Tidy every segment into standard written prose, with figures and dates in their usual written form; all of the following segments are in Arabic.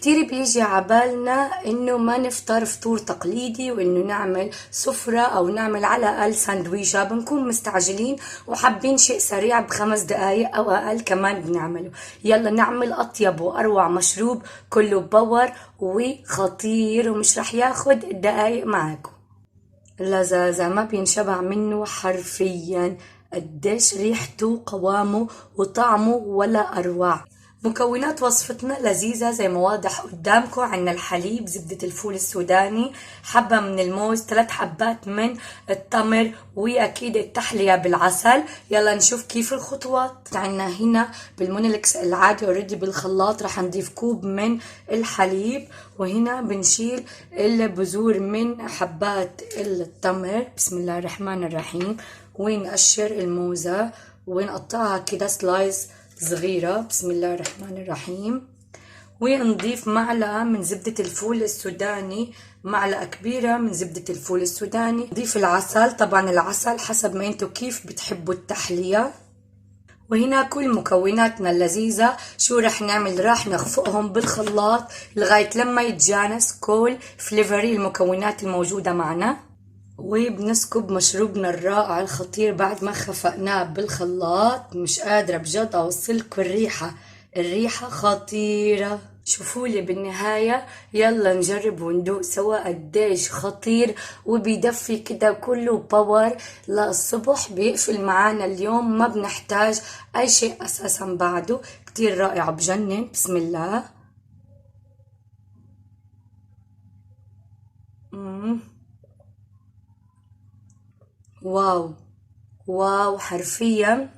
كتير بيجي عبالنا انه ما نفطر فطور تقليدي، وانه نعمل سفرة او نعمل على الاقل ساندويشة. بنكون مستعجلين وحابين شيء سريع ب5 دقايق او اقل كمان بنعمله. يلا نعمل اطيب واروع مشروب كله باور وخطير ومش رح ياخد دقايق معاكم. لذاذة ما بينشبع منه حرفيا. قديش ريحته وقوامه وطعمه ولا أروع. مكونات وصفتنا لذيذة زي ما واضح قدامكم. عنا الحليب، زبدة الفول السوداني، حبة من الموز، 3 حبات من التمر، وأكيد التحلية بالعسل. يلا نشوف كيف الخطوات. عنا هنا بالمونيلكس العادي اوريدي بالخلاط رح نضيف كوب من الحليب، وهنا بنشيل البذور من حبات التمر. بسم الله الرحمن الرحيم. ونقشر الموزة ونقطعها كده سلايز صغيرة. بسم الله الرحمن الرحيم. ونضيف معلقة من زبدة الفول السوداني، معلقة كبيرة من زبدة الفول السوداني. نضيف العسل، طبعا العسل حسب ما انتو كيف بتحبوا التحلية. وهنا كل مكوناتنا اللذيذة شو رح نعمل؟ راح نخفقهم بالخلاط لغاية لما يتجانس كل فليفري المكونات الموجودة معنا. وبنسكب مشروبنا الرائع الخطير بعد ما خفقناه بالخلاط. مش قادرة بجد اوصلكم الريحة خطيرة. شوفولي بالنهاية. يلا نجرب وندوق سوا قديش خطير وبيدفي كده كله باور للصبح. بيقفل معانا اليوم، ما بنحتاج اي شيء اساسا بعده. كتير رائع بجنن. بسم الله. واو واو، حرفيا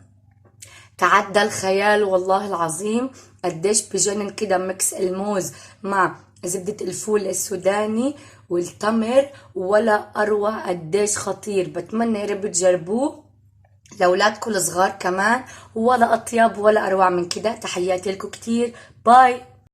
تعدى الخيال والله العظيم. قديش بجنن كده ميكس الموز مع زبدة الفول السوداني والتمر، ولا أروع. قديش خطير. بتمنى يا رب تجربوه لأولادكم الصغار كمان، ولا أطيب ولا أروع من كده. تحياتي لكم كتير. باي.